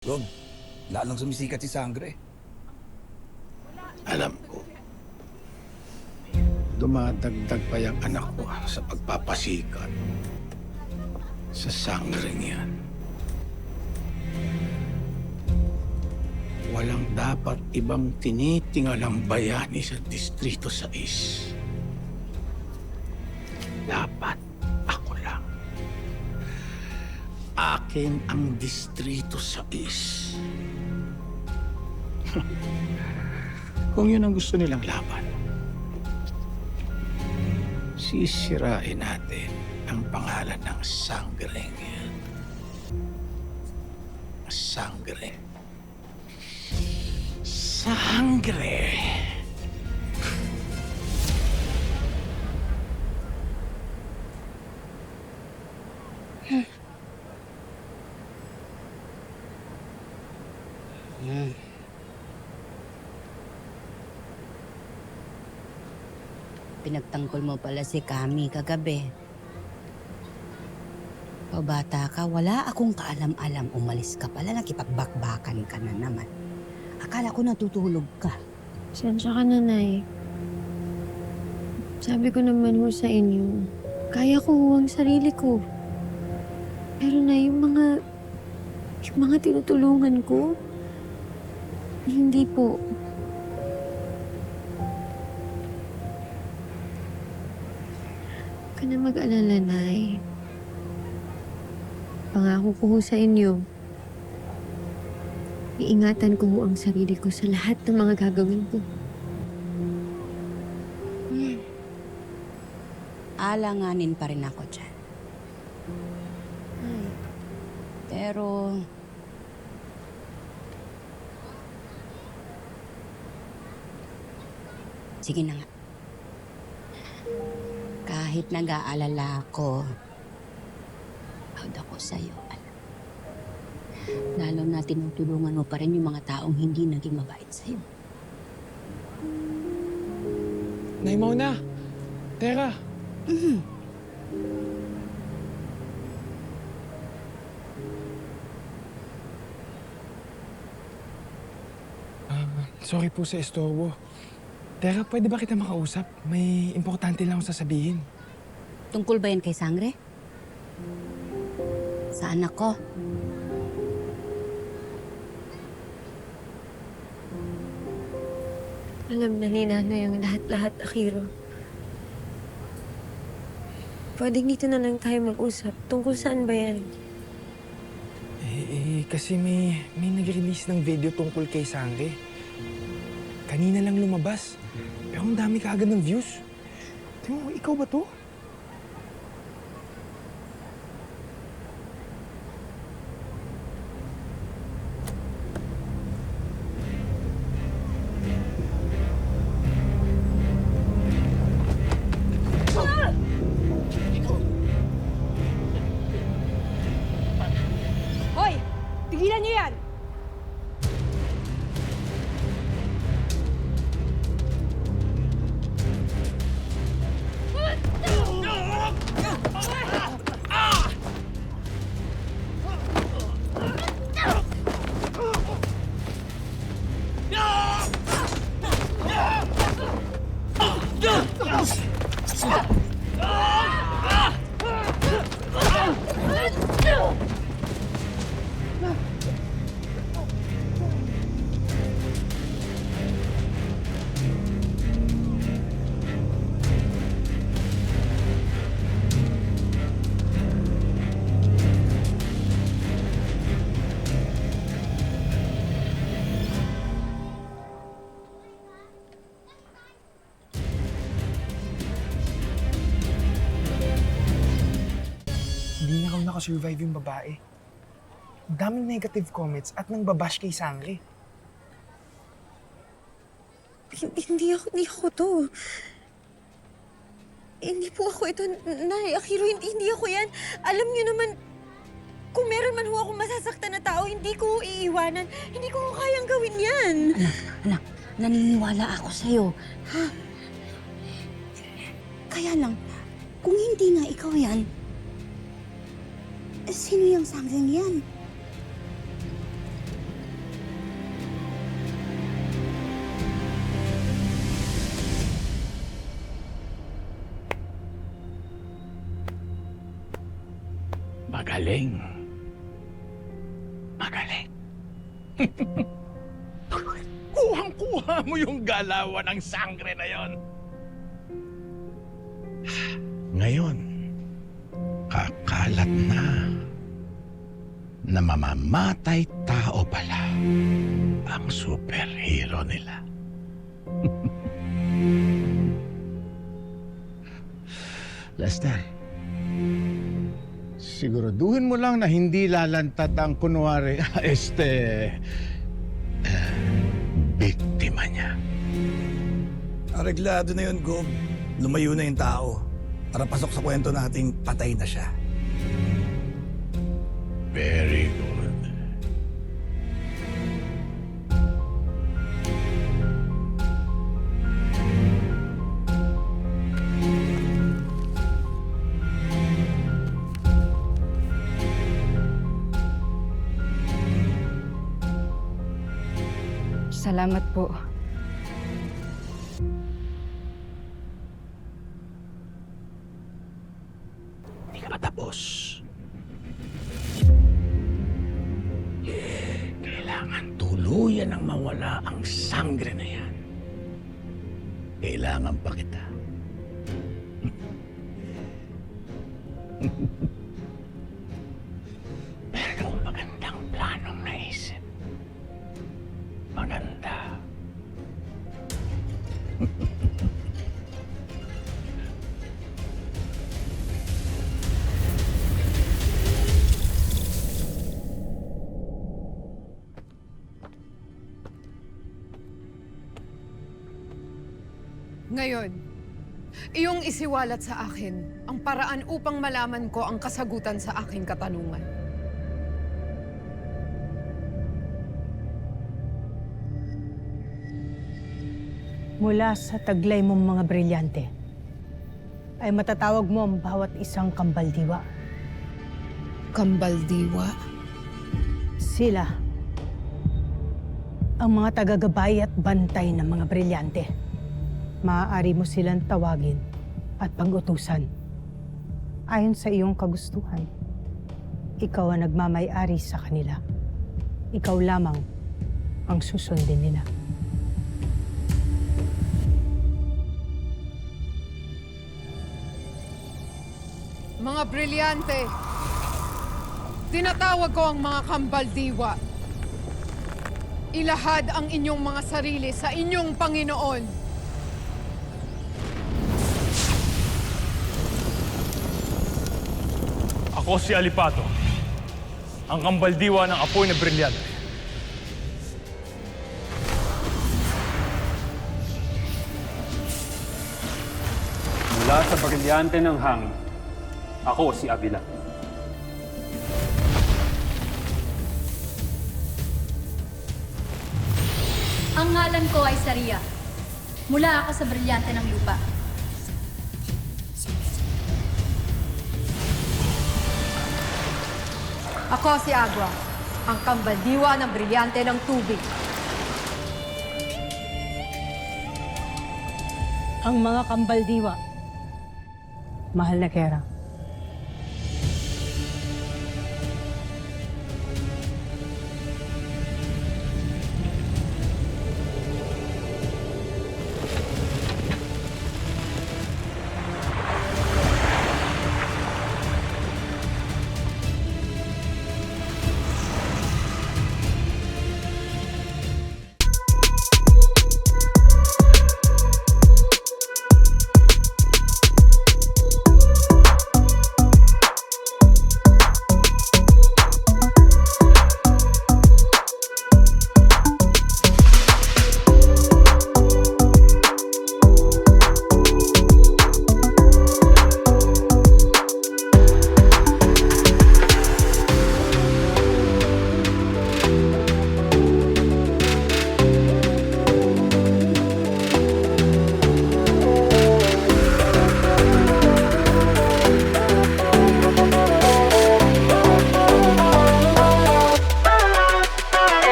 Rob, lalong sumisikat si Sangre. Alam ko, dumadagdag pa yung anak ko sa pagpapasikat sa sanggring yan. Walang dapat ibang tinitingalang bayani sa Distrito 6. Dapat ako lang. Akin ang Distrito 6. Kung yun ang gusto nilang laban, sisirain natin ang pangalan ng sanggring yan. Sangre. Sangre! Pinagtanggol mo pala si Kami kagabi. Pabata ka, wala akong kaalam-alam. Umalis ka pala, nakipagbakbakan ka na naman. Akala ko natutulog ka. Sensya ka na, Nay. Sabi ko naman ho sa inyo, kaya ko ho ang sarili ko. Pero na yung mga tinutulungan ko, hindi po. Huwag ka na mag-alala, Nay. Pangako ko ho sa inyo, iingatan ko ho ang sarili ko sa lahat ng mga gagawin ko. Alanganin pa rin ako dyan. Pero sige na nga. Kahit nag-aalala ako, proud ako sa'yo, anak. Lalo na tinutulungan mo pa rin yung mga taong hindi naging mabait sa'yo. Nay Mona! Teka! Sorry po sa estorbo. Teka, pwede ba kita makausap? May importante lang akong sasabihin. Tungkol ba yan kay Sangre? Sa anak ko? Alam na ni Nanay ang lahat-lahat, Akiro. Pwedeng dito na lang tayo mag-usap. Tungkol saan ba yan? Kasi may nag-release ng video tungkol kay Sangre. Kanina lang lumabas. Pero ang dami kaagad ng views. Tingnan mo, ikaw ba to? Hoy! Tigilan niyo yan! Hindi na raw nakasurvive yung babae. Ang daming negative comments at nang babash kay Sangre. Hindi ako to. Hindi po ako ito, Nay. Akiro, hindi ako yan. Alam niyo naman, kung meron man ho akong masasaktan na tao, hindi ko ho iiwanan. Hindi ko ho kayang gawin yan. Anak, naniniwala ako sa'yo. Ha? Kaya lang, kung hindi nga ikaw yan, sino yung Sangre yan? Magaling. Magaling. Kuhang-kuha mo yung galawan ng sangre na yon. Ngayon, kakalat na mamamatay tao pala ang superhero nila. Lester, siguraduhin mo lang na hindi lalantad ang kunwari, biktima niya. Areglado na yun, Gob. Lumayo na yung tao. Para pasok sa kwento nating patay na siya. Very good. Salamat po. Hindi ka pa tapos. Kailangan tuluyan ang mawala ang sangre na yan. Kailangan pa kita. Meron akong magandang planong naisip. Maganda. Ngayon, iyong isiwalat sa akin ang paraan upang malaman ko ang kasagutan sa aking katanungan. Mula sa taglay mong mga brilyante, ay matatawag mo ang bawat isang kambaldiwa. Kambaldiwa? Sila ang mga tagagabay at bantay ng mga brilyante. Maaari mo silang tawagin at pag-utusan. Ayon sa iyong kagustuhan, ikaw ang nagmamay-ari sa kanila. Ikaw lamang ang susundin nila. Mga brilyante, tinatawag ko ang mga kambaldiwa. Ilahad ang inyong mga sarili sa inyong Panginoon. Ako si Alipato, ang kambaldiwa ng apoy na brilyante. Mula sa brilyante ng hangin, ako si Avila. Ang ngalan ko ay Saria. Mula ako sa brilyante ng lupa. Ako si Agua, ang kambaldiwa ng brilyante ng tubig. Ang mga kambaldiwa, mahal na Kera,